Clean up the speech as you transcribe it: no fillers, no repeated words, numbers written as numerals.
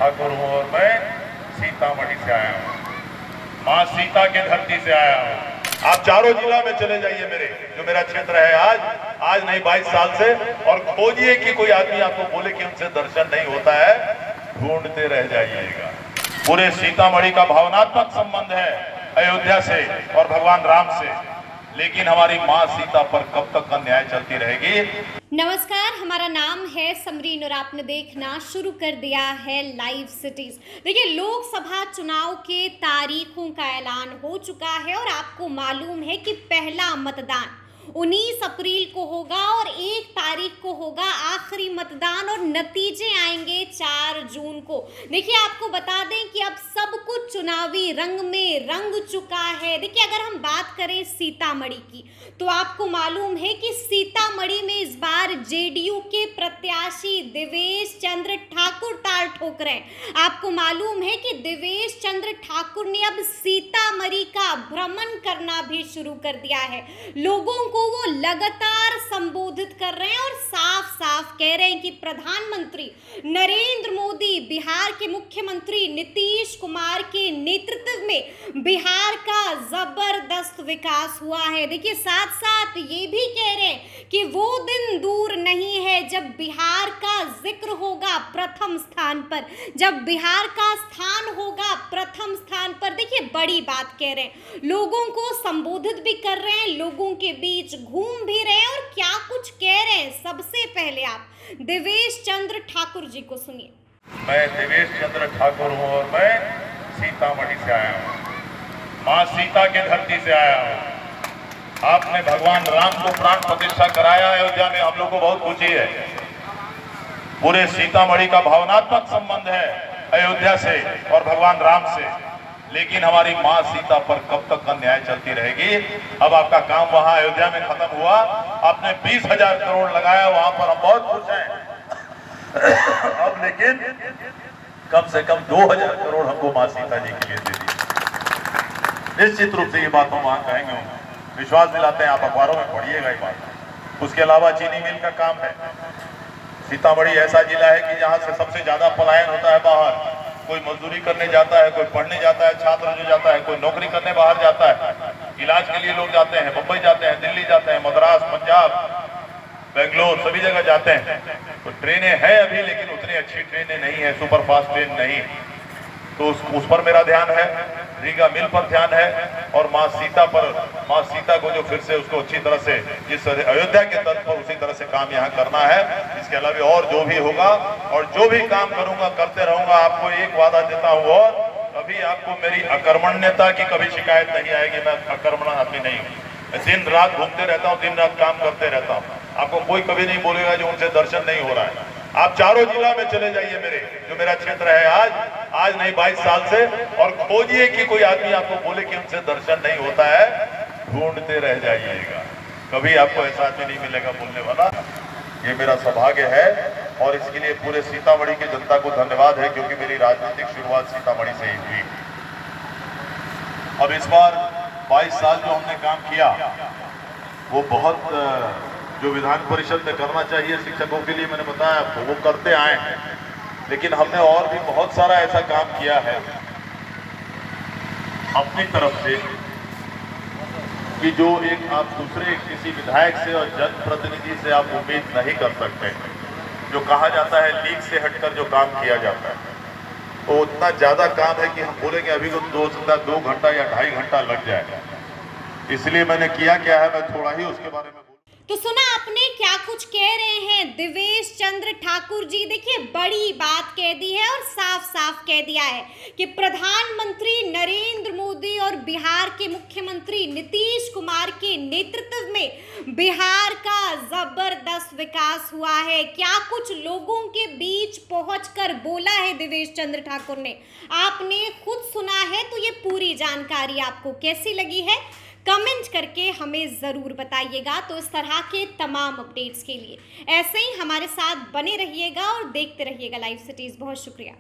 ठाकुर हूँ और मैं सीतामढ़ी से आया हूँ, माँ सीता के धरती से आया हूँ। आप चारों जिला में चले जाइए, मेरे जो मेरा क्षेत्र है, आज नहीं 22 साल से, और खोजिए कि कोई आदमी आपको बोले कि उनसे दर्शन नहीं होता है, ढूंढते रह जाइएगा। पूरे सीतामढ़ी का भावनात्मक संबंध है अयोध्या से और भगवान राम से, लेकिन हमारी माँ सीता पर कब तक अन्याय चलती रहेगी। नमस्कार, हमारा नाम है समरीन और आपने देखना शुरू कर दिया है लाइव सिटीज। देखिए, लोकसभा चुनाव के तारीखों का ऐलान हो चुका है और आपको मालूम है कि पहला मतदान 19 अप्रैल को होगा और 1 तारीख को होगा आखिरी मतदान और नतीजे आएंगे 4 जून को। देखिए, आपको बता दें कि अब सब कुछ चुनावी रंग में रंग चुका है। देखिए, अगर हम बात करें सीतामढ़ी की, तो आपको मालूम है कि सीतामढ़ी में इस बार जेडीयू के प्रत्याशी देवेश चंद्र ठाकुर ताल ठोक रहे हैं। आपको मालूम है कि देवेश चंद्र ठाकुर ने अब सीतामढ़ी का भ्रमण करना भी शुरू कर दिया है। लोगों को वो लगातार संबोधित कर रहे हैं और साफ साफ कह रहे हैं कि प्रधानमंत्री नरेंद्र मोदी, बिहार के मुख्यमंत्री नीतीश कुमार के नेतृत्व में बिहार का जबरदस्त विकास हुआ है। देखिए, साथ साथ ये भी कह रहे हैं कि वो दिन दूर नहीं है जब बिहार का जिक्र होगा प्रथम स्थान पर, जब बिहार का स्थान होगा प्रथम स्थान पर। देखिए, बड़ी बात कह रहे हैं, लोगों को संबोधित भी कर रहे हैं, लोगों के बीच घूम भी रहे हैं और क्या कुछ कह रहे हैं। सबसे पहले आप देवेश चंद्र ठाकुर जी को सुनिए। मैं देवेश चंद्र ठाकुर हूँ और मैं सीतामढ़ी से आया हूँ, माँ सीता के धरती से आया हूँ। आपने भगवान राम को प्राण प्रतिष्ठा कराया अयोध्या में, हम लोग को बहुत खुशी है। पूरे सीतामढ़ी का भावनात्मक संबंध है अयोध्या से और भगवान राम से, लेकिन हमारी माँ सीता पर कब तक अन्याय चलती रहेगी। अब आपका काम वहां अयोध्या में खत्म हुआ, आपने 20,000 करोड़ लगाया, वहां पर हम बहुत खुश हैं। अब लेकिन कम से कम 2,000 करोड़ हमको माँ सीता जी के लिए दे दी। निश्चित रूप से ये बात हम वहां कहेंगे, विश्वास दिलाते हैं, आप अखबारों में पढ़िएगा ये बात। उसके अलावा चीनी मिल का काम है। सीतामढ़ी ऐसा जिला है कि जहाँ से सबसे ज्यादा पलायन होता है बाहर। कोई मजदूरी करने जाता है, कोई पढ़ने जाता है, छात्र जो जाता है, कोई नौकरी करने बाहर जाता है, इलाज के लिए लोग जाते हैं, मुंबई जाते हैं, दिल्ली जाते हैं, मद्रास, पंजाब, बेंगलोर, सभी जगह जाते हैं। तो ट्रेनें हैं अभी, लेकिन उतनी अच्छी ट्रेनें नहीं है, सुपरफास्ट ट्रेन नहीं। तो उस पर मेरा ध्यान है, रीगा मिल पर ध्यान है, और माँ सीता पर, माँ सीता को जो फिर से उसको अच्छी तरह से, जिस अयोध्या के तर्ज पर उसी तरह से काम यहाँ करना है। इसके अलावा और जो भी होगा और जो भी काम करूंगा करते रहूंगा। आपको एक वादा देता हूँ, और कभी आपको मेरी अकर्मण्यता की कभी शिकायत नहीं आएगी। मैं अकर्मण आदमी नहीं हूँ, दिन रात घूमते रहता हूँ, दिन रात काम करते रहता हूँ। आपको कोई कभी नहीं बोलेगा जो उनसे दर्शन नहीं हो रहा है। आप चारों जिला में चले जाइए, मेरे जो मेरा क्षेत्र है, आज नहीं 22 साल से, और खोजिए कि कोई आदमी आपको बोले कि उनसे दर्शन नहीं होता है, ढूंढते रह जाइएगा। कभी आपको ऐसा आदमी नहीं मिलेगा बोलने वाला। ये मेरा सौभाग्य है और इसके लिए पूरे सीतामढ़ी की जनता को धन्यवाद है, क्योंकि मेरी राजनीतिक शुरुआत सीतामढ़ी से ही हुई। अब इस बार 22 साल जो हमने काम किया, वो बहुत जो विधान परिषद में करना चाहिए शिक्षकों के लिए, मैंने बताया आपको, वो करते आए हैं। लेकिन हमने और भी बहुत सारा ऐसा काम किया है अपनी तरफ से कि जो एक आप दूसरे किसी विधायक से और जनप्रतिनिधि से आप उम्मीद नहीं कर सकते। जो कहा जाता है लीक से हटकर जो काम किया जाता है, वो उतना ज्यादा काम है कि हम बोलेंगे अभी को 2 घंटा या 2.5 घंटा लग जाएगा। इसलिए मैंने किया क्या है, मैं थोड़ा ही उसके बारे में। तो सुना आपने क्या कुछ कह रहे हैं देवेश चंद्र ठाकुर जी। देखिए, बड़ी बात कह दी है और साफ साफ कह दिया है कि प्रधानमंत्री नरेंद्र मोदी और बिहार के मुख्यमंत्री नीतीश कुमार के नेतृत्व में बिहार का जबरदस्त विकास हुआ है। क्या कुछ लोगों के बीच पहुंचकर बोला है देवेश चंद्र ठाकुर ने, आपने खुद सुना है। तो ये पूरी जानकारी आपको कैसी लगी है, कमेंट करके हमें ज़रूर बताइएगा। तो इस तरह के तमाम अपडेट्स के लिए ऐसे ही हमारे साथ बने रहिएगा और देखते रहिएगा लाइव सिटीज़। बहुत शुक्रिया।